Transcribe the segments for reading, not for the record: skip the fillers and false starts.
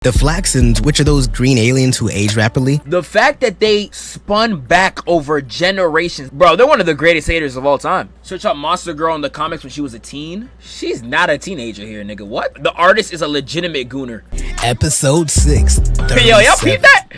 The Flaxans, which are those green aliens who age rapidly. The fact that they spun back over generations. Bro, they're one of the greatest haters of all time. Search up Monster Girl in the comics when she was a teen. She's not a teenager here, nigga. What? The artist is a legitimate gooner. Episode 6. Yo, y'all peep that?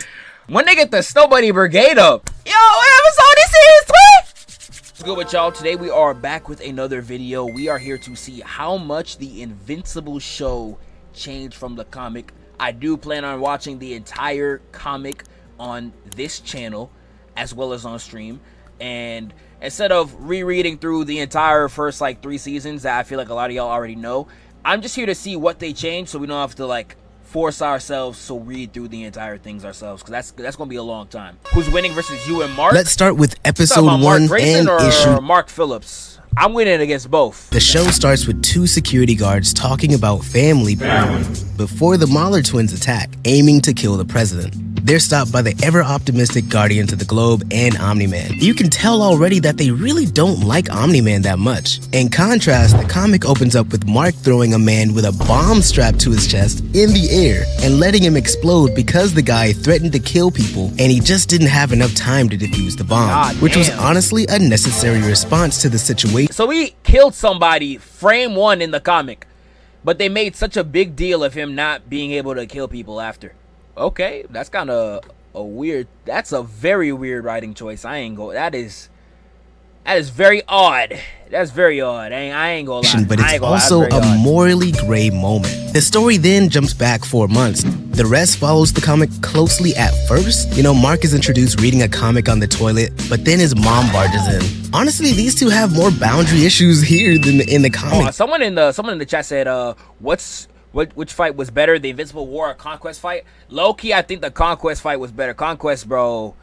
When they get the Snow Bunny Brigade up. Yo, what episode this is, what? What's good with y'all? Today we are back with another video. We are here to see how much the Invincible show changed from the comic. I do plan on watching the entire comic on this channel as well as on stream, and instead of rereading through the entire first like 3 seasons that I feel like a lot of y'all already know, I'm just here to see what they changed so we don't have to like force ourselves to read through the entire things ourselves, because that's gonna be a long time. Who's winning versus you and Mark? Let's start with episode 1 and issue. Mark Phillips. I'm winning against both. The show starts with 2 security guards talking about family before the Mahler twins attack, aiming to kill the president. They're stopped by the ever-optimistic Guardians of the Globe and Omni-Man. You can tell already that they really don't like Omni-Man that much. In contrast, the comic opens up with Mark throwing a man with a bomb strapped to his chest in the air and letting him explode because the guy threatened to kill people and he just didn't have enough time to defuse the bomb, which was honestly a necessary response to the situation. So he killed somebody, frame 1 in the comic, but they made such a big deal of him not being able to kill people after. Okay, that's kind of a weird, that's a very weird writing choice. I ain't go, that is very odd. That's very odd. I ain't gonna lie. But it's also a morally gray moment. The story then jumps back 4 months. The rest follows the comic closely at first. You know, Mark is introduced reading a comic on the toilet, but then his mom barges in. Honestly, these two have more boundary issues here than in the comic. Someone in the chat said, which fight was better, the Invincible War or Conquest fight? Low-key, I think the Conquest fight was better. Conquest, bro,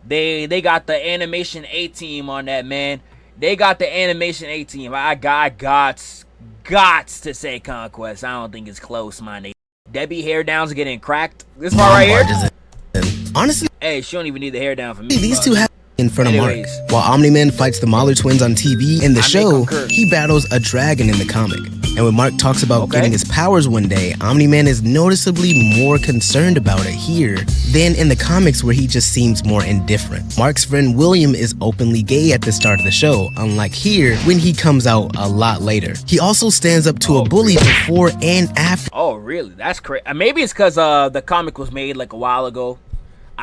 they got the animation A-team on that, man. They got the animation A-team. I got to say Conquest. I don't think it's close, my nigga. Debbie hair downs getting cracked. This part right here. Honestly, hey, she don't even need the hair down for me. These two have in front of Mark. While Omni-Man fights the Mahler twins on TV, in the show, he battles a dragon in the comic. And when Mark talks about getting his powers one day, Omni-Man is noticeably more concerned about it here than in the comics, where he just seems more indifferent. Mark's friend William is openly gay at the start of the show, unlike here when he comes out a lot later. He also stands up to a bully before and after. Oh, really? That's crazy. Maybe it's because the comic was made like a while ago.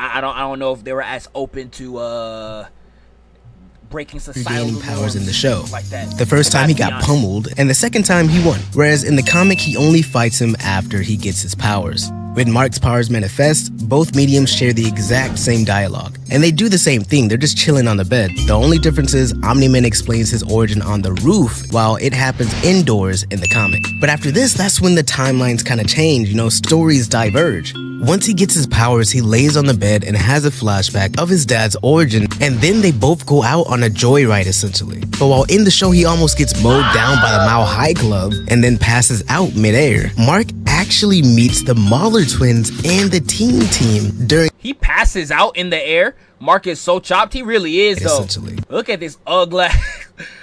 I don't know if they were as open to breaking societal powers in the show. Like that. The first time he got pummeled, and the second time he won. Whereas in the comic, he only fights him after he gets his powers. When Mark's powers manifest, both mediums share the exact same dialogue. And they do the same thing, they're just chilling on the bed. The only difference is Omni-Man explains his origin on the roof, while it happens indoors in the comic. But after this, that's when the timelines kind of change, you know, stories diverge. Once he gets his powers, he lays on the bed and has a flashback of his dad's origin, and then they both go out on a joyride essentially. But while in the show, he almost gets mowed down by the Mile High Club and then passes out midair. Mark actually meets the Mahler twins and the team during— he passes out in the air. Mark is so chopped. He really is, though. Look at this ugly,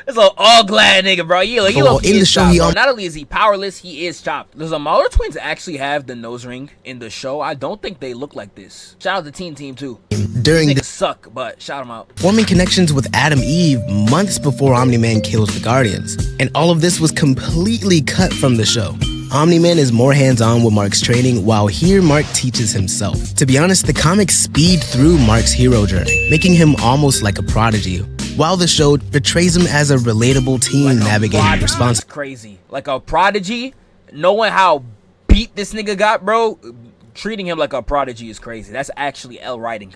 this little ugly nigga, bro. He in the show, not only is he powerless, he is chopped. Does the Mahler twins actually have the nose ring in the show? I don't think they look like this. Shout out to Team too. During the suck, but shout them out. Forming connections with Adam Eve months before Omni-Man kills the Guardians, and all of this was completely cut from the show. Omni-Man is more hands-on with Mark's training, while here Mark teaches himself. To be honest, the comics speed through Mark's hero journey, making him almost like a prodigy, while the show portrays him as a relatable teen navigating responsibility. Crazy. Like a prodigy, knowing how beat this nigga got, bro, treating him like a prodigy is crazy. That's actually L writing.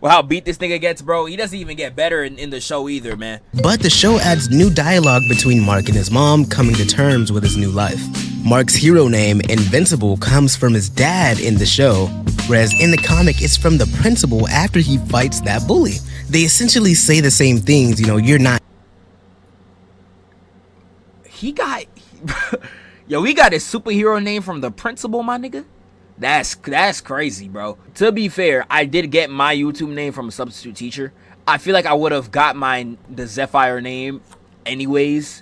Well, how beat this nigga gets, bro, he doesn't even get better in the show either, man. But the show adds new dialogue between Mark and his mom coming to terms with his new life. Mark's hero name, Invincible, comes from his dad in the show, whereas in the comic, it's from the principal after he fights that bully. They essentially say the same things, you know, you're not— he got yo, he got his superhero name from the principal, my nigga. That's crazy, bro. To be fair, I did get my YouTube name from a substitute teacher. I feel like I would have got the Zephfire name anyways,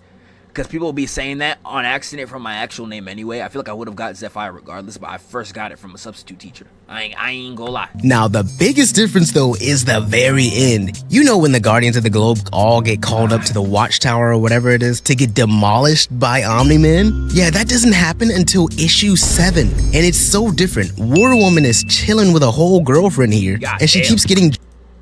because people will be saying that on accident from my actual name anyway. I feel like I would have got Zephfire regardless, but I first got it from a substitute teacher. I ain't gonna lie. Now, the biggest difference though is the very end. You know when the Guardians of the Globe all get called up to the Watchtower or whatever it is to get demolished by Omni-Man? Yeah, that doesn't happen until issue 7. And it's so different. War Woman is chilling with a whole girlfriend here, and she keeps getting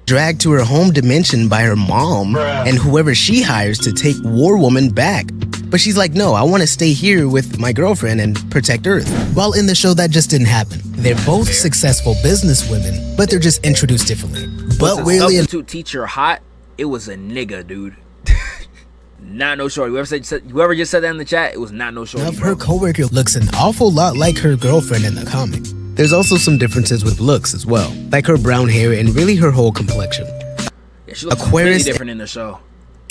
dragged to her home dimension by her mom and whoever she hires to take War Woman back. But she's like, no, I want to stay here with my girlfriend and protect Earth. While in the show, that just didn't happen. They're both successful business women, but they're just introduced differently. But weirdly, substitute teacher hot, it was a nigga, dude. Not no shorty. Whoever just said that in the chat, it was not no shorty. Her coworker looks an awful lot like her girlfriend in the comic. There's also some differences with looks as well, like her brown hair and really her whole complexion. Yeah, she looks completely different in the show.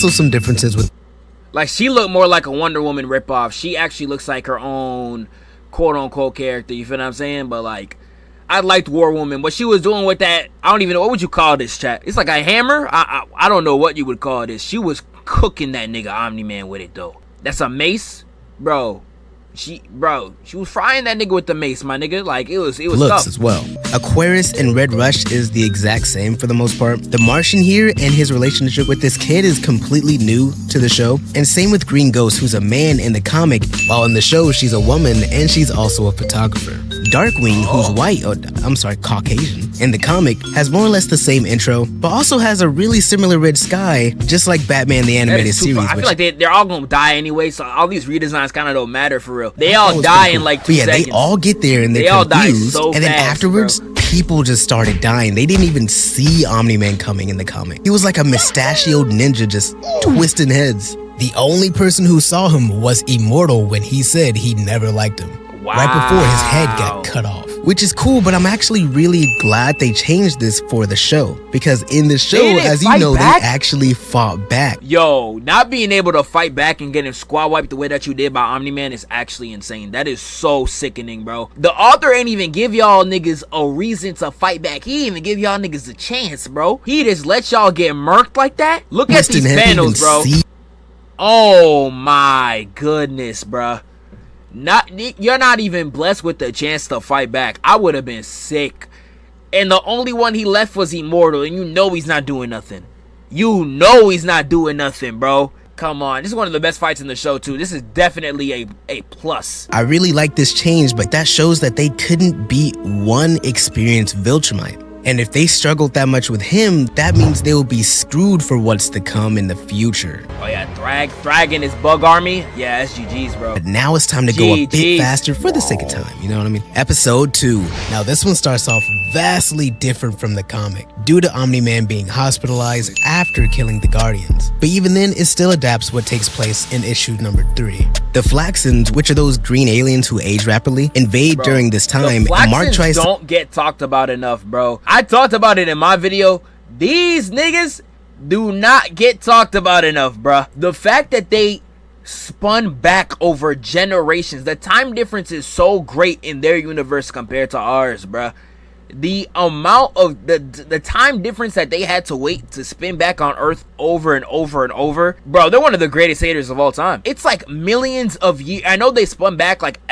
Also some differences with... Like, she looked more like a Wonder Woman ripoff. She actually looks like her own quote-unquote character, you feel what I'm saying? But, like, I liked War Woman. What she was doing with that, I don't even know, what would you call this, chat? It's like a hammer? I don't know what you would call this. She was cooking that nigga Omni-Man with it, though. That's a mace? Bro. She was frying that nigga with the mace, my nigga. Like, it was looks tough. As well. Aquarius and Red Rush is the exact same for the most part. The Martian here and his relationship with this kid is completely new to the show. And same with Green Ghost, who's a man in the comic, while in the show she's a woman and she's also a photographer. Darkwing, who's white, Caucasian, in the comic, has more or less the same intro, but also has a really similar red sky, just like Batman the Animated Series. I feel like they're all gonna die anyway, so all these redesigns kind of don't matter for real. They all die in like 2 seconds. They all get there and they're confused, and then afterwards, people just started dying. They didn't even see Omni-Man coming in the comic. He was like a mustachioed ninja just twisting heads. The only person who saw him was Immortal when he said he never liked him. Wow. Right before his head got cut off. Which is cool, but I'm actually really glad they changed this for the show. Because in the show, as you know, they actually fought back. Yo, not being able to fight back and getting squad wiped the way that you did by Omni-Man is actually insane. That is so sickening, bro. The author ain't even give y'all niggas a reason to fight back. He ain't even give y'all niggas a chance, bro. He just let y'all get murked like that. Look at these panels, bro. Oh my goodness, bro. You're not even blessed with the chance to fight back. I would have been sick. And the only one he left was Immortal, and you know he's not doing nothing. You know he's not doing nothing, bro. Come on, this is one of the best fights in the show too. This is definitely a plus. I really like this change, but that shows that they couldn't beat one experienced Viltrumite. And if they struggled that much with him, that means they will be screwed for what's to come in the future. Oh yeah, Thrag and his bug army. Yeah, that's GG's, bro. But now it's time to go a bit faster for the sake of time, you know what I mean? Episode 2. Now this one starts off vastly different from the comic, due to Omni-Man being hospitalized after killing the Guardians. But even then, it still adapts what takes place in issue number 3. The Flaxans, which are those green aliens who age rapidly, invade during this time. The Flaxans don't get talked about enough, bro. I talked about it in my video. These niggas do not get talked about enough, bruh. The fact that they spun back over generations, the time difference is so great in their universe compared to ours, bruh. The amount of the time difference that they had to wait to spin back on Earth over and over and over, bro, they're one of the greatest haters of all time. It's like millions of years. I know they spun back like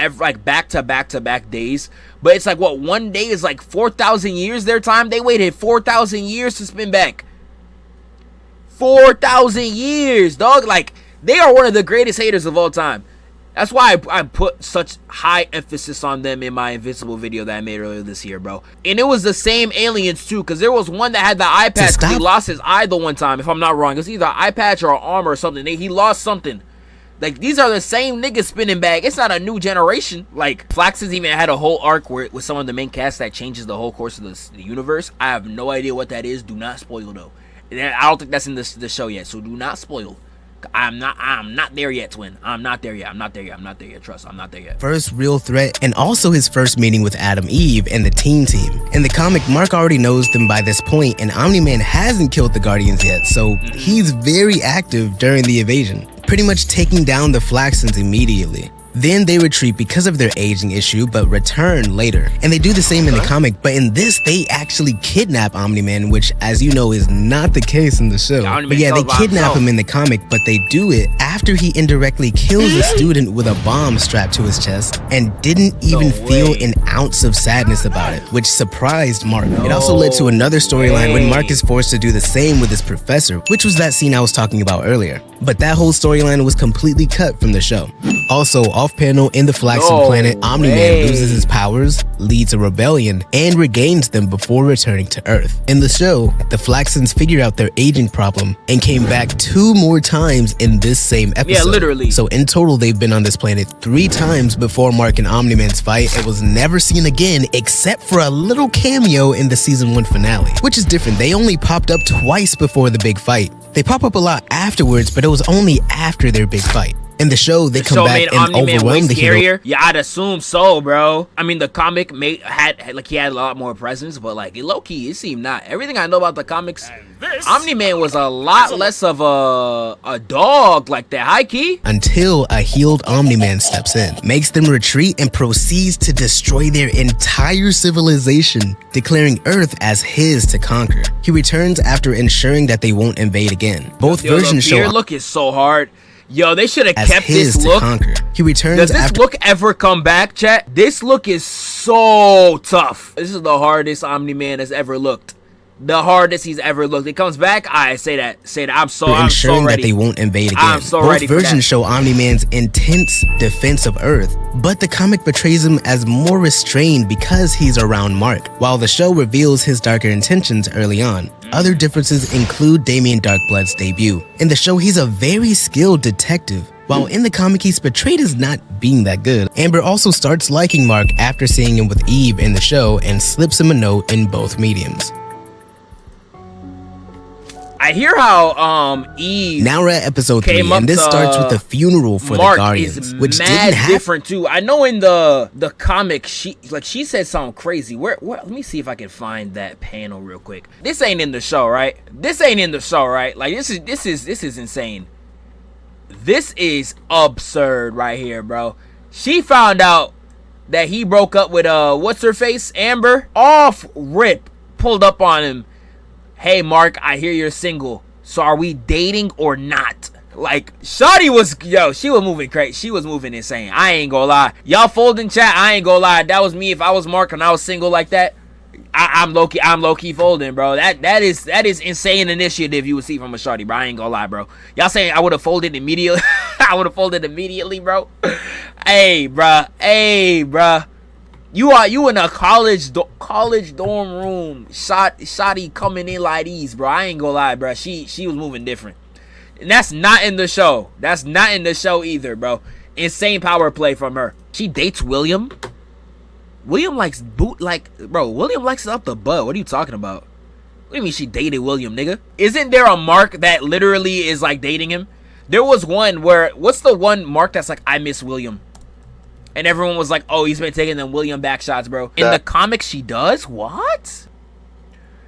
back to back days, but it's like what, one day is like 4,000 years their time. They waited 4,000 years to spin back. 4,000 years, dog. Like, they are one of the greatest haters of all time. That's why I put such high emphasis on them in my Invincible video that I made earlier this year, bro. And it was the same aliens, too, because there was one that had the eye patch. He lost his eye the one time, if I'm not wrong. It was either an eye patch or an arm or something. He lost something. Like, these are the same niggas spinning back. It's not a new generation. Like, Flaxan even had a whole arc with some of the main cast that changes the whole course of the universe. I have no idea what that is. Do not spoil, though. I don't think that's in the show yet, so do not spoil. I'm not there yet, twin. I'm not there yet. Trust, I'm not there yet. First real threat, and also his first meeting with Adam Eve and the Teen Team. In the comic, Mark already knows them by this point, and Omni-Man hasn't killed the Guardians yet, so he's very active during the invasion, pretty much taking down the Flaxans immediately. Then they retreat because of their aging issue, but return later. And they do the same in the comic, but in this, they actually kidnap Omni-Man, which, as you know, is not the case in the show. But yeah, they kidnap him in the comic, but they do it after he indirectly kills a student with a bomb strapped to his chest and didn't even feel an ounce of sadness about it, which surprised Mark. It also led to another storyline when Mark is forced to do the same with his professor, which was that scene I was talking about earlier. But that whole storyline was completely cut from the show. Also, off-panel in the Flaxan planet, Omni-Man loses his powers, leads a rebellion, and regains them before returning to Earth. In the show, the Flaxans figure out their aging problem and came back 2 more times in this same episode. Yeah, literally. So in total, they've been on this planet 3 times before Mark and Omni-Man's fight. It was never seen again except for a little cameo in the season 1 finale, which is different. They only popped up twice before the big fight. They pop up a lot afterwards, but it was only after their big fight. In the show, they come back and overwhelm the hero. Yeah, I'd assume so, bro. I mean, the comic had a lot more presence, but like low-key, it seemed not. Everything I know about the comics, Omni-Man was a lot less of a dog like that, high-key. Until a healed Omni-Man steps in, makes them retreat, and proceeds to destroy their entire civilization, declaring Earth as his to conquer. He returns after ensuring that they won't invade again. Both versions show. Your look is so hard. Yo, they should have kept this look. He returns. Does this look ever come back, chat? This look is so tough. This is the hardest Omni-Man has ever looked. The hardest he's ever looked. It comes back. I say that. I'm so ensuring ready. That they won't invade again. I'm so ready. Both versions show Omni-Man's intense defense of Earth, but the comic portrays him as more restrained because he's around Mark, while the show reveals his darker intentions early on. Other differences include Damien Darkblood's debut. In the show, he's a very skilled detective, while in the comic he's portrayed as not being that good. Amber also starts liking Mark after seeing him with Eve in the show and slips him a note in both mediums. I hear how Eve. Now we're at episode 3, and this starts with the funeral for Mark the Guardians, which mad didn't happen. Different too. I know in the comic she said something crazy. Where? Let me see if I can find that panel real quick. This ain't in the show, right? This ain't in the show, right? Like this is insane. This is absurd right here, bro. She found out that he broke up with what's her face, Amber. Off rip, pulled up on him. Hey Mark, I hear you're single, so are we dating or not? Like, shawty was, she was moving crazy. She was moving insane. I ain't gonna lie. Y'all folding chat, I ain't gonna lie. That was me if I was Mark and I was single like that. I'm low-key folding, bro. That is insane initiative you would see from a shawty, bro. I ain't gonna lie, bro. Y'all saying I would have folded immediately? I would have folded immediately, bro. Hey, bro. You in a college dorm room, shotty coming in like these, bro. I ain't gonna lie, bro. She was moving different, and that's not in the show. That's not in the show either, bro. Insane power play from her. She dates William. William likes William likes it up the butt. What are you talking about? What do you mean she dated William, nigga? Isn't there a Mark that literally is like dating him? There was one where, what's the one Mark that's like, I miss William? And everyone was like, oh, he's been taking them William back shots, bro. In the comics, she does? What?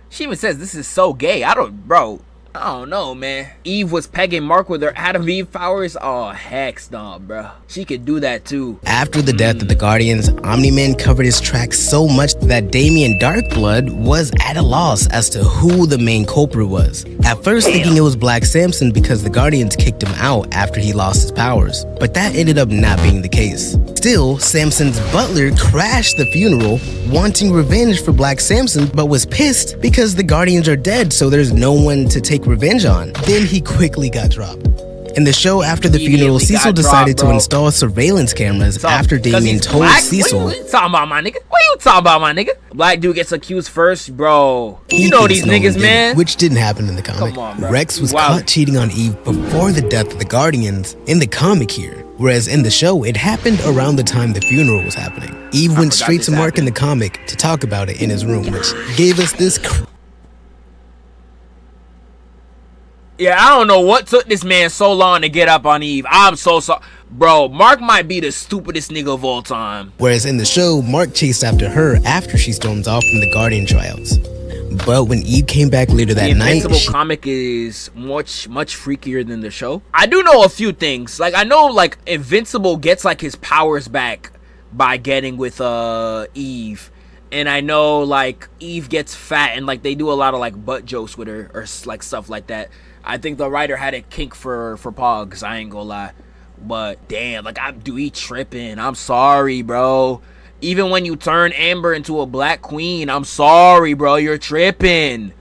She even says this is so gay. I don't know, man. Eve was pegging Mark with her Adam Eve powers. Oh, heck no, bro. She could do that too. After the death of the Guardians, Omni-Man covered his tracks so much that Damien Darkblood was at a loss as to who the main culprit was. At first thinking it was Black Samson because the Guardians kicked him out after he lost his powers, but that ended up not being the case. Still, Samson's butler crashed the funeral, wanting revenge for Black Samson, but was pissed because the Guardians are dead, so there's no one to take revenge on. Then he quickly got dropped. In the show after the funeral, Cecil decided to install surveillance cameras after Damien told Cecil. What you talking about, my nigga? What you talking about, my nigga? Black dude gets accused first, bro. You know these niggas, man. Which didn't happen in the comic. Come on, bro. Rex was caught cheating on Eve before the death of the Guardians in the comic here. Whereas in the show, it happened around the time the funeral was happening. Eve went straight to Mark in the comic to talk about it in his room, which gave us this. Yeah, I don't know what took this man so long to get up on Eve. I'm so sorry. Bro, Mark might be the stupidest nigga of all time. Whereas in the show, Mark chased after her after she storms off from the Guardian tryouts. But when Eve came back later that night, the Invincible comic is much freakier than the show. I do know a few things. Like, I know, like, Invincible gets, like, his powers back by getting with Eve. And I know, like, Eve gets fat and, like, they do a lot of, like, butt jokes with her or, like, stuff like that. I think the writer had a kink for Pogs, I ain't gonna lie. But, damn, like, he tripping. I'm sorry, bro. Even when you turn Amber into a black queen, I'm sorry, bro. You're tripping.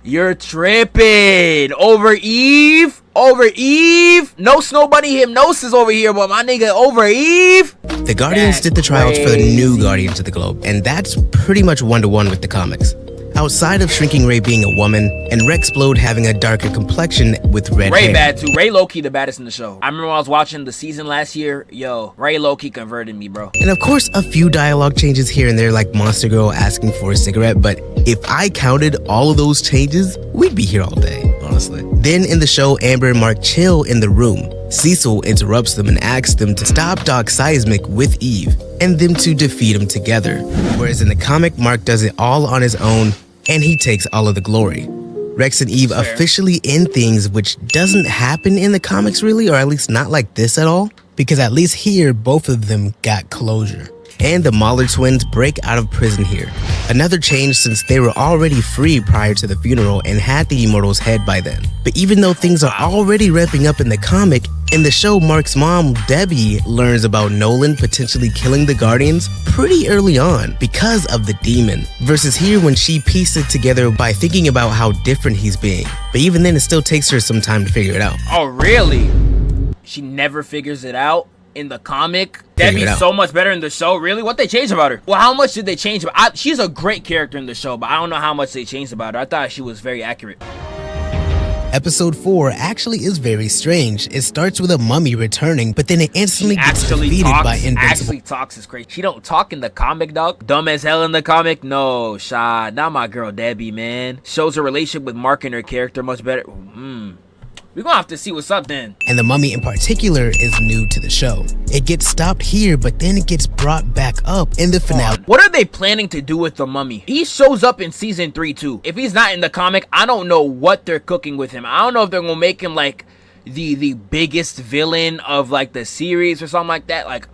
You're tripping. Over Eve? Over Eve? No Snow Bunny hypnosis over here, but my nigga over Eve? The Guardians did the tryouts for the new Guardians of the Globe, and that's pretty much one-to-one with the comics. Outside of Shrinking Ray being a woman, and Rexplode having a darker complexion with red hair. Ray bad too. Ray low-key the baddest in the show. I remember when I was watching the season last year, yo, Ray low-key converted me, bro. And of course, a few dialogue changes here and there, like Monster Girl asking for a cigarette, but if I counted all of those changes, we'd be here all day, honestly. Then in the show, Amber and Mark chill in the room. Cecil interrupts them and asks them to stop Doc Seismic with Eve, and them to defeat him together. Whereas in the comic, Mark does it all on his own, and he takes all of the glory. Rex and Eve officially end things, which doesn't happen in the comics really, or at least not like this at all, because at least here, both of them got closure. And the Mahler twins break out of prison here. Another change since they were already free prior to the funeral and had the Immortal's head by then. But even though things are already ramping up in the comic, in the show, Mark's mom, Debbie, learns about Nolan potentially killing the Guardians pretty early on because of the demon, versus here when she pieced it together by thinking about how different he's being. But even then, it still takes her some time to figure it out. Oh, really? She never figures it out? In the comic, Debbie's so much better in the show. Really? What they changed about her? Well, how much did they change about? She's a great character in the show, but I don't know how much they changed about her. I thought she was very accurate. Episode 4 actually is very strange. It starts with a mummy returning, but then it instantly gets defeated by Invincible. Actually talks is crazy. She don't talk in the comic, dog. Dumb as hell in the comic. No, Shad, not my girl Debbie, man. Shows her relationship with Mark and her character much better. We're gonna have to see what's up then. And the mummy in particular is new to the show. It gets stopped here, but then it gets brought back up in the finale. What are they planning to do with the mummy? He shows up in season 3 too. If he's not in the comic, I don't know what they're cooking with him. I don't know if they're gonna make him like the biggest villain of like the series or something like that. Like,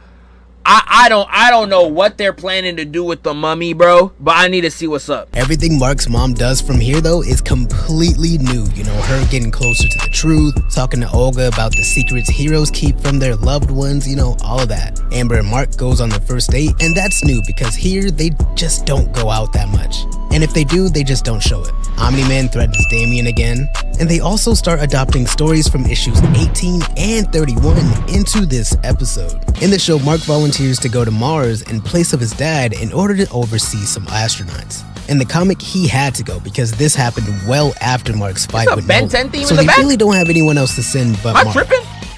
I don't know what they're planning to do with the mummy, bro, but I need to see what's up. Everything Mark's mom does from here, though, is completely new. You know, her getting closer to the truth, talking to Olga about the secrets heroes keep from their loved ones, you know, all of that. Amber and Mark goes on their first date, and that's new because here they just don't go out that much. And if they do, they just don't show it. Omni-Man threatens Damien again, and they also start adopting stories from issues 18 and 31 into this episode. In the show, Mark volunteers to go to Mars in place of his dad in order to oversee some astronauts. In the comic, he had to go because this happened well after Mark's fight with Nolan. So they really don't have anyone else to send but Mark.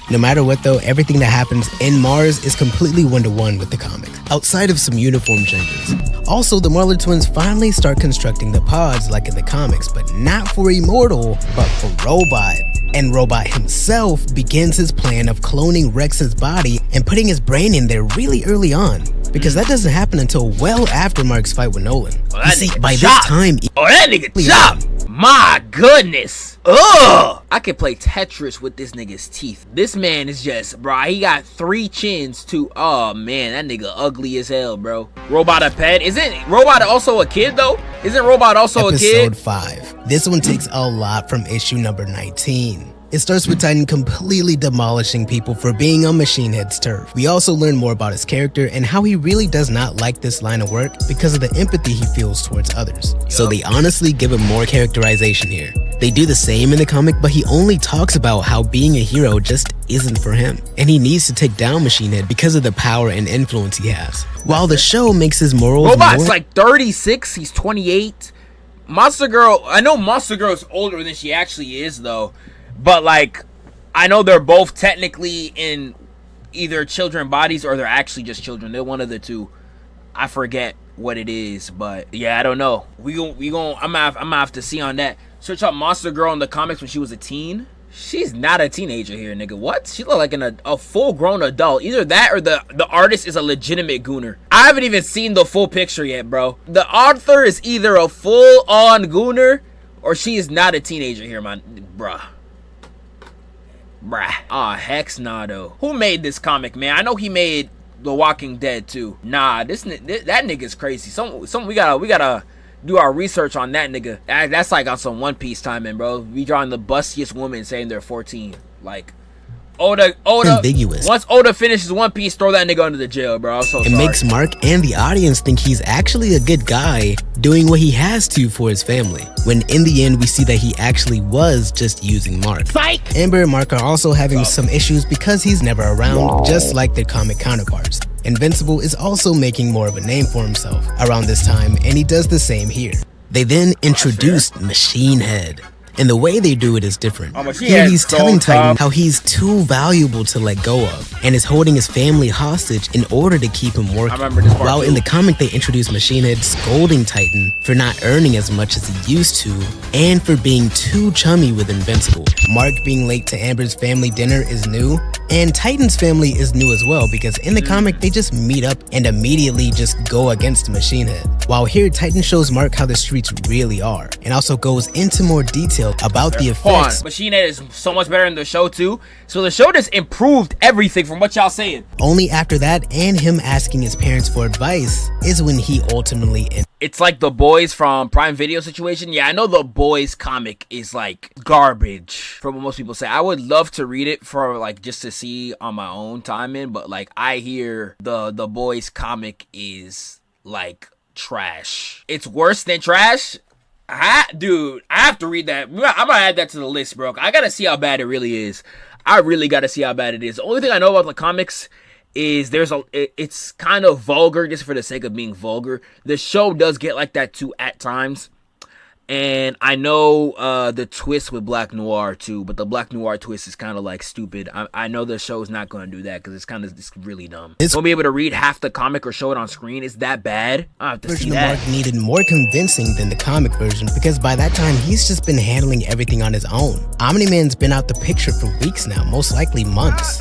No matter what though, everything that happens in Mars is completely one-to-one with the comic, outside of some uniform changes. Also, the Mahler twins finally start constructing the pods like in the comics, but not for Immortal, but for Robot. And Robot himself begins his plan of cloning Rex's body and putting his brain in there really early on, because that doesn't happen until well after Mark's fight with Nolan. You see, by this time... that nigga chopped! My goodness! Ugh! I could play Tetris with this nigga's teeth. This man is just, bro, he got 3 chins too. Oh man, that nigga ugly as hell, bro. Robot a pet? Isn't Robot also a kid though? Isn't Robot also a kid? Episode 5. This one takes a lot from issue number 19. It starts with Titan completely demolishing people for being on Machine Head's turf. We also learn more about his character and how he really does not like this line of work because of the empathy he feels towards others. So they honestly give him more characterization here. They do the same in the comic, but he only talks about how being a hero just isn't for him, and he needs to take down Machine Head because of the power and influence he has. While the show makes his morals Robot's like 36, he's 28. Monster Girl, I know Monster Girl's older than she actually is though. But, like, I know they're both technically in either children bodies or they're actually just children. They're one of the two. I forget what it is, but yeah, I don't know. I'm gonna have to see on that. Search up Monster Girl in the comics when she was a teen. She's not a teenager here, nigga. What? She look like a full-grown adult. Either that or the artist is a legitimate gooner. I haven't even seen the full picture yet, bro. The author is either a full-on gooner or she is not a teenager here, man. Bruh. Ah, hex nah, though. Who made this comic, man? I know he made The Walking Dead, too. Nah, that nigga's crazy. We gotta do our research on that nigga. That's like on some One Piece timing, bro. We drawing the bustiest woman saying they're 14. Like, Oda. Ambiguous. Once Oda finishes One Piece, throw that nigga under the jail, bro. I'm so sorry. It makes Mark and the audience think he's actually a good guy doing what he has to for his family, when in the end we see that he actually was just using Mark. Psych! Amber and Mark are also having some issues because he's never around, just like their comic counterparts. Invincible is also making more of a name for himself around this time, and he does the same here. They then introduced Machine Head, and the way they do it is different. Here he's telling Titan how he's too valuable to let go of, and is holding his family hostage in order to keep him working. While in the comic they introduce Machine Head scolding Titan for not earning as much as he used to, and for being too chummy with Invincible. Mark being late to Amber's family dinner is new, and Titan's family is new as well, because in the comic they just meet up and immediately just go against Machine Head. While here Titan shows Mark how the streets really are, and also goes into more detail about the effects. Machine Head is so much better in the show too, so the show just improved everything from what y'all saying. Only after that, and him asking his parents for advice, is when he ultimately it's like the Boys from Prime Video situation. Yeah, I know the Boys comic is like garbage from what most people say. I would love to read it for like just to see on my own time in, but like I hear the Boys comic is like trash. It's worse than trash. Dude, I have to read that. I'm gonna add that to the list, bro. I gotta see how bad it really is. I really gotta see how bad it is. The only thing I know about the comics is it's kind of vulgar just for the sake of being vulgar. The show does get like that too at times. And I know the twist with Black Noir too, but the Black Noir twist is kind of like stupid. I know the show's not going to do that because it's really dumb. Won't be able to read half the comic or show it on screen. Is that bad? I have to see that. Mark needed more convincing than the comic version, because by that time he's just been handling everything on his own. Omni-Man's been out the picture for weeks now, most likely months.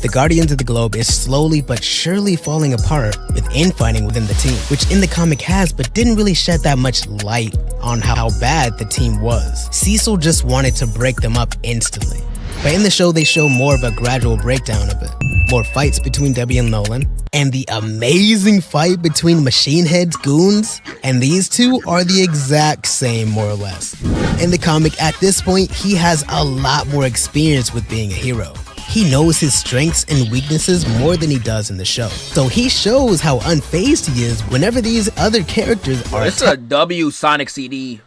The Guardians of the Globe is slowly but surely falling apart with infighting within the team, which in the comic has, but didn't really shed that much light on how bad the team was. Cecil just wanted to break them up instantly. But in the show, they show more of a gradual breakdown of it. More fights between Debbie and Nolan, and the amazing fight between Machine Head's goons, and these two are the exact same, more or less. In the comic, at this point, he has a lot more experience with being a hero. He knows his strengths and weaknesses more than he does in the show. So he shows how unfazed he is whenever these other characters are. It's a W Sonic CD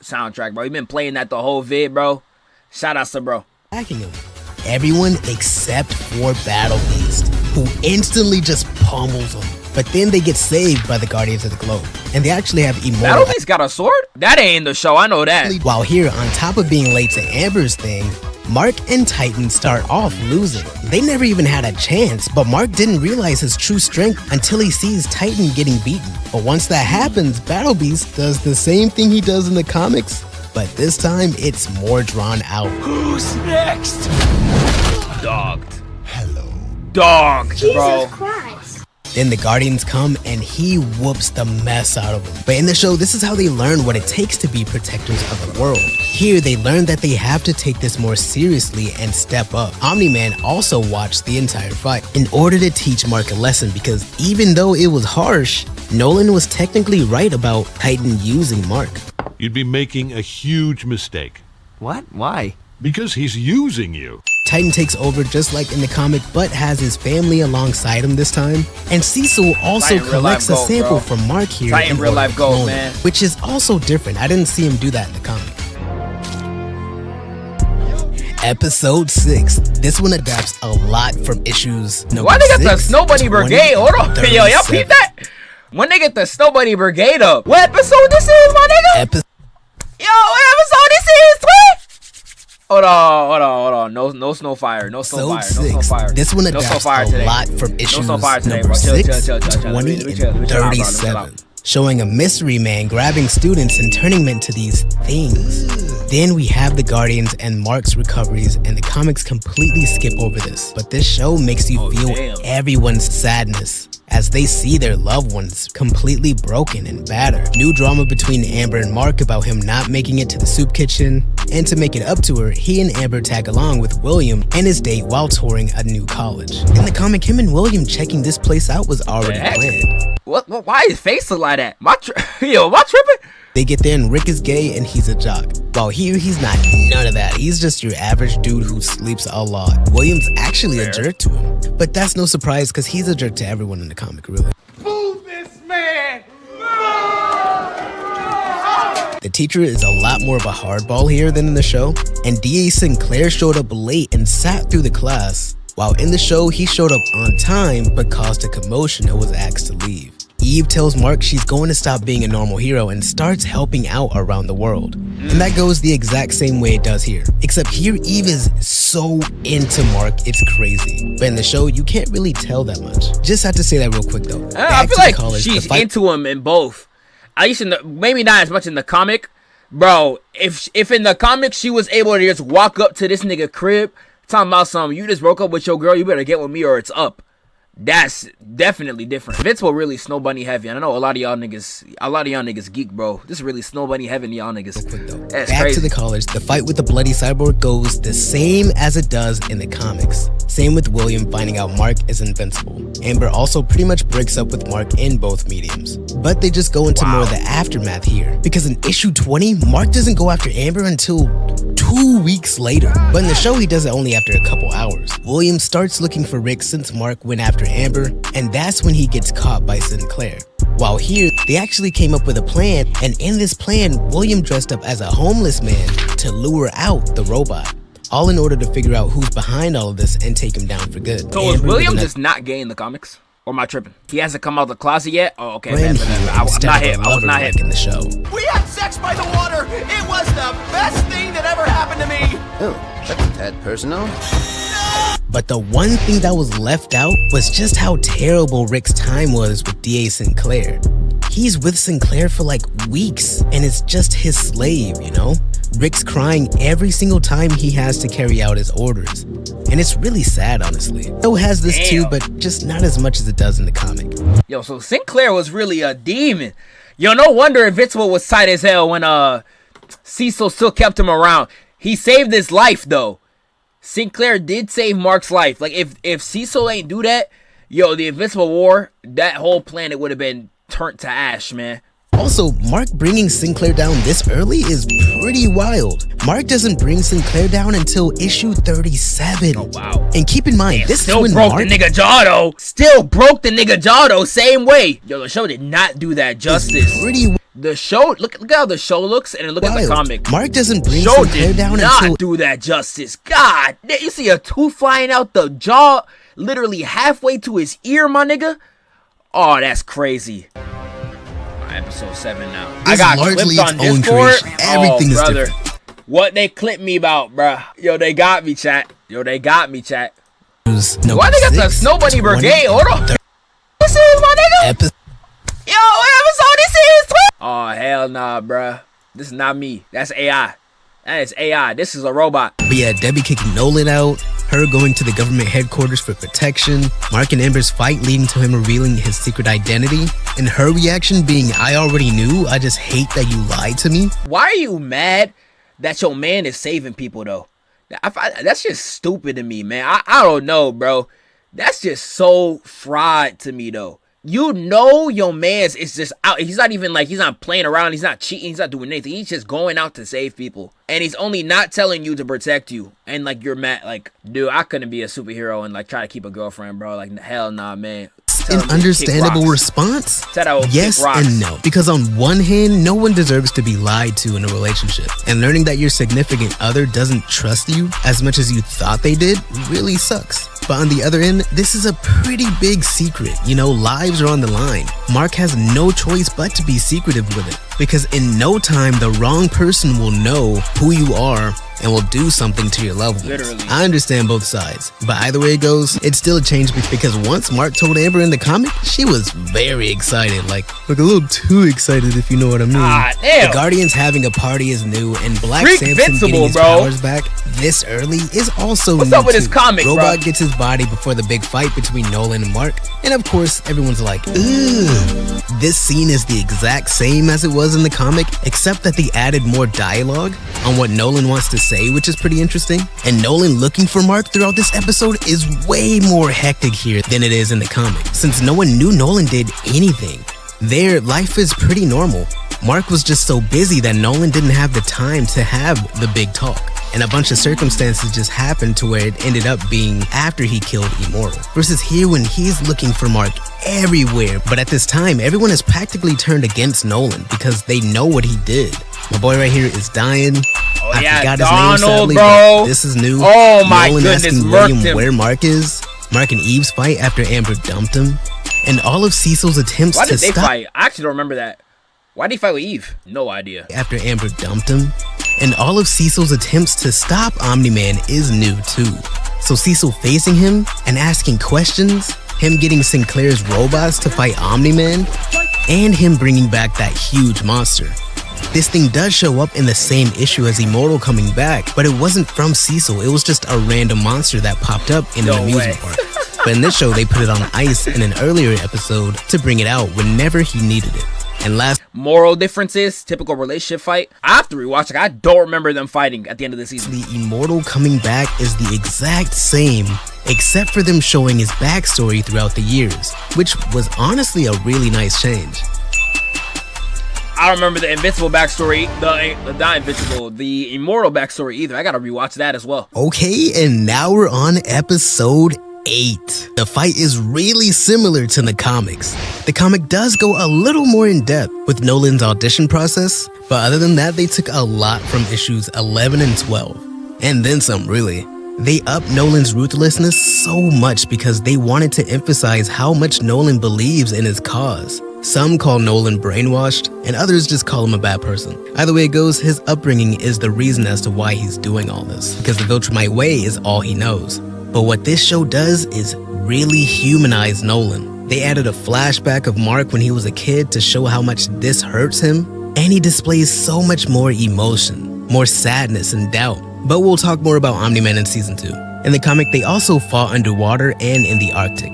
soundtrack, bro. You've been playing that the whole vid, bro. Shout out to bro. Attacking him. Everyone except for Battle Beast, who instantly just pummels him. But then they get saved by the Guardians of the Globe, and they actually have immortal. Battle Beast got a sword? That ain't in the show, I know that. While here, on top of being late to Amber's thing, Mark and Titan start off losing. They never even had a chance, but Mark didn't realize his true strength until he sees Titan getting beaten. But once that happens, Battle Beast does the same thing he does in the comics, but this time it's more drawn out. Who's next? Dogged. Hello. Dogged, Jesus bro. Christ. Then the Guardians come and he whoops the mess out of them. But in the show, this is how they learn what it takes to be protectors of the world. Here, they learn that they have to take this more seriously and step up. Omni-Man also watched the entire fight in order to teach Mark a lesson, because even though it was harsh, Nolan was technically right about Titan using Mark. You'd be making a huge mistake. What? Why? Because he's using you. Titan takes over just like in the comic, but has his family alongside him this time. And Cecil also collects a sample from Mark here. Titan real life gold, man. Which is also different. I didn't see him do that in the comic. Episode 6. This one adapts a lot from issues number Why they got 6, the Snow Bunny Brigade? Hold on. Yo, y'all peep that? When they get the Snow Bunny Brigade up. What episode this is, my nigga? Yo, what episode this is, what? Hold on. No Snowfire. No Snowfire. This one adapts a lot from issues number 6, 20, and 37. showing a mystery man grabbing students and turning them into these things. Then we have the Guardians and Mark's recoveries, and the comics completely skip over this. But this show makes you feel everyone's sadness as they see their loved ones completely broken and battered. New drama between Amber and Mark about him not making it to the soup kitchen. And to make it up to her, he and Amber tag along with William and his date while touring a new college. In the comic, him and William checking this place out was already planned. What? Why his face look like that? Am I tripping? They get there and Rick is gay and he's a jock. While here, he's not none of that. He's just your average dude who sleeps a lot. William's actually a jerk to him. But that's no surprise because he's a jerk to everyone in the comic, really. Move this man! The teacher is a lot more of a hardball here than in the show. And DA Sinclair showed up late and sat through the class. While in the show, he showed up on time but caused a commotion and was asked to leave. Eve tells Mark she's going to stop being a normal hero and starts helping out around the world. And that goes the exact same way it does here. Except here, Eve is so into Mark, it's crazy. But in the show, you can't really tell that much. Just have to say that real quick though. I feel like she's into him in both. At least maybe not as much in the comic. Bro, if in the comic she was able to just walk up to this nigga crib, talking about something, you just broke up with your girl, you better get with me or it's up. That's definitely different. Invincible really Snow Bunny heavy. And I know a lot of y'all niggas geek, bro. This is really Snow Bunny heavy, y'all niggas. That's Back crazy. to the college, the fight with the bloody cyborg goes the same as it does in the comics. Same with William finding out Mark is invincible. Amber also pretty much breaks up with Mark in both mediums. But they just go into more of the aftermath here. Because in issue 20, Mark doesn't go after Amber until 2 weeks later. But in the show, he does it only after a couple hours. William starts looking for Rick since Mark went after Amber, and that's when he gets caught by Sinclair. While here, they actually came up with a plan, and in this plan, William dressed up as a homeless man to lure out the robot. All in order to figure out who's behind all of this and take him down for good. So is William just not gay in the comics? Or am I tripping? He hasn't come out of the closet yet? Oh, okay. I was not him. In the show. We had sex by the water! It was the best thing that ever happened to me! Oh, that's a tad personal. But the one thing that was left out was just how terrible Rick's time was with DA Sinclair. He's with Sinclair for like weeks, and it's just his slave, you know? Rick's crying every single time he has to carry out his orders. And it's really sad, honestly. Though has this too, but just not as much as it does in the comic. Yo, so Sinclair was really a demon. Yo, no wonder Invincible was tight as hell when Cecil still kept him around. He saved his life, though. Sinclair did save Mark's life. Like, if Cecil ain't do that, yo, the Invincible War, that whole planet would have been turned to ash, man. Also, Mark bringing Sinclair down this early is pretty wild. Mark doesn't bring Sinclair down until issue 37. Oh, wow. And keep in mind, this is when Mark... the nigga jaw, though. Still broke the nigga jaw, though. Same way. Yo, the show did not do that justice. The show, look at how the show looks, and then look at the comic. Mark doesn't bring show Sinclair down until... do that justice. God, you see a tooth flying out the jaw, literally halfway to his ear, my nigga. Oh, that's crazy. Episode 7 now. I got clipped on Discord. Everything is different. What they clipped me about, bruh. Yo, they got me, chat. Why they got the Snow Bunny Brigade? Hold on. This is my nigga. Yo, what episode this is? Oh, hell nah, bruh. This is not me. That's AI. That is AI. This is a robot. But yeah, Debbie kicking Nolan out, her going to the government headquarters for protection, Mark and Amber's fight leading to him revealing his secret identity, and her reaction being, I already knew, I just hate that you lied to me. Why are you mad that your man is saving people, though? That's just stupid to me, man. I don't know, bro. That's just so fried to me, though. You know your man's is just out. He's not even like, he's not playing around. He's not cheating. He's not doing anything. He's just going out to save people. And he's only not telling you to protect you. And like, you're mad. Like, dude, I couldn't be a superhero and like try to keep a girlfriend, bro. Like, hell nah, man. An understandable response? Yes and no. Because on one hand, no one deserves to be lied to in a relationship. And learning that your significant other doesn't trust you as much as you thought they did really sucks. But on the other end, this is a pretty big secret. You know, lives are on the line. Mark has no choice but to be secretive with it. Because in no time, the wrong person will know who you are and will do something to your loved ones. Literally. I understand both sides, but either way it goes, it's still a change because once Mark told Amber in the comic, she was very excited, like a little too excited if you know what I mean. Ah, damn. The Guardians having a party is new, and Black Freak Samson Invincible, getting his bro. powers back this early is also What's new up with too. this comic, bro? Robot gets his body before the big fight between Nolan and Mark, and of course everyone's like, ugh. This scene is the exact same as it was in the comic, except that they added more dialogue on what Nolan wants to say, which is pretty interesting. And Nolan looking for Mark throughout this episode is way more hectic here than it is in the comic, since no one knew Nolan did anything. Their life is pretty normal. Mark was just so busy that Nolan didn't have the time to have the big talk. And a bunch of circumstances just happened to where it ended up being after he killed Immortal. Versus here when he's looking for Mark everywhere. But at this time, everyone has practically turned against Nolan because they know what he did. My boy right here is dying. Oh, I yeah, forgot Donald, his name sadly, bro. but this is new. Oh my Nolan goodness, asking murked William him. where Mark is. Mark and Eve's fight after Amber dumped him. And all of Cecil's attempts Why to did they stop fight? I actually don't remember that. Why did he fight with Eve? No idea. after Amber dumped him. And all of Cecil's attempts to stop Omni-Man is new too. So Cecil facing him and asking questions, him getting Sinclair's robots to fight Omni-Man, and him bringing back that huge monster. This thing does show up in the same issue as Immortal coming back, but it wasn't from Cecil, it was just a random monster that popped up in an No amusement way. park. But in this show, they put it on ice in an earlier episode to bring it out whenever he needed it. And last Moral differences, typical relationship fight. I have to rewatch it. I don't remember them fighting at the end of the season. the Immortal coming back is the exact same, except for them showing his backstory throughout the years, which was honestly a really nice change. I don't remember the Invincible backstory, not Invincible, the Immortal backstory either. I gotta rewatch that as well. Okay, and now we're on episode 8. The fight is really similar to the comics. The comic does go a little more in depth with Nolan's audition process, but other than that, they took a lot from issues 11 and 12. And then some, really. They upped Nolan's ruthlessness so much because they wanted to emphasize how much Nolan believes in his cause. Some call Nolan brainwashed, and others just call him a bad person. Either way it goes, his upbringing is the reason as to why he's doing all this, because the Viltrumite way is all he knows. But what this show does is really humanize Nolan. They added a flashback of Mark when he was a kid to show how much this hurts him, and he displays so much more emotion, more sadness and doubt. But we'll talk more about Omni-Man in Season 2. In the comic, they also fought underwater and in the Arctic.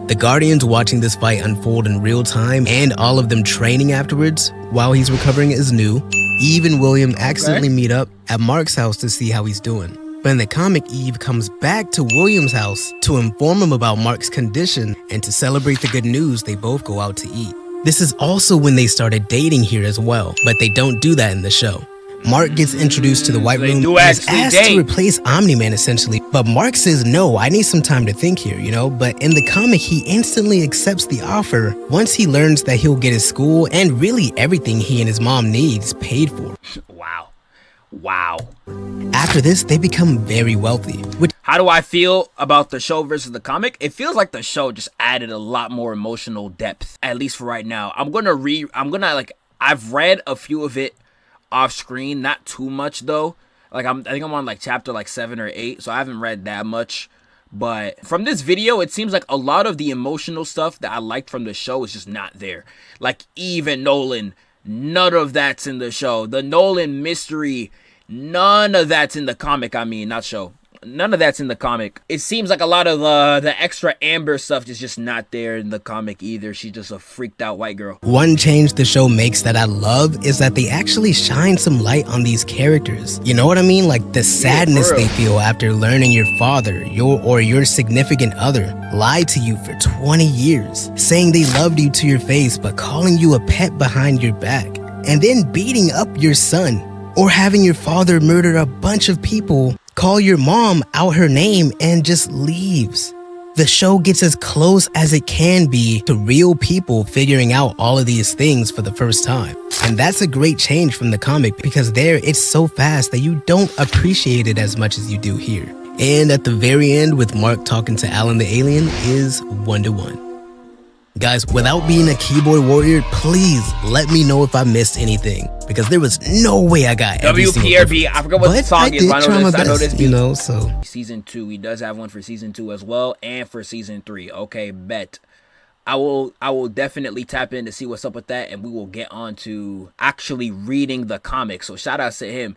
The Guardians watching this fight unfold in real time and all of them training afterwards while he's recovering is new. Eve and William accidentally meet up at Mark's house to see how he's doing. But in the comic, Eve comes back to William's house to inform him about Mark's condition, and to celebrate the good news, they both go out to eat. This is also when they started dating here as well, but they don't do that in the show. Mark gets introduced to the White They Room do and is actually asked date. to replace Omni-Man essentially, but Mark says no, I need some time to think here, you know? But in the comic, he instantly accepts the offer once he learns that he'll get his school and really everything he and his mom needs paid for. Wow. Wow. After this, they become very wealthy, which How do I feel about the show versus the comic? It feels like the show just added a lot more emotional depth, at least for right now. I've read a few of it off screen, not too much though. I think I'm on like chapter like 7 or 8, so I haven't read that much. But from this video, it seems like a lot of the emotional stuff that I liked from the show is just not there. Like Eve and Nolan, none of that's in the show. The Nolan mystery, none of that's in the comic. Not show. None of that's in the comic. It seems like a lot of the extra Amber stuff is just not there in the comic either. She's just a freaked out white girl. one change the show makes that I love is that they actually shine some light on these characters. You know what I mean? Like the sadness for real. they feel after learning your father, your significant other lied to you for 20 years, saying they loved you to your face but calling you a pet behind your back, and then beating up your son, or having your father murder a bunch of people, call your mom out her name, and just leaves. The show gets as close as it can be to real people figuring out all of these things for the first time. And that's a great change from the comic, because there it's so fast that you don't appreciate it as much as you do here. And at the very end, with Mark talking to Alan the alien, is 1-to-1. Guys, without being a keyboard warrior, please let me know if I missed anything, because there was no way I got every single WPRB. I forgot what the song is, but I know this beat. You know, so Season 2, he does have one for Season 2 as well, and for Season 3. Okay, bet. I will definitely tap in to see what's up with that, and we will get on to actually reading the comic. So shout out to him.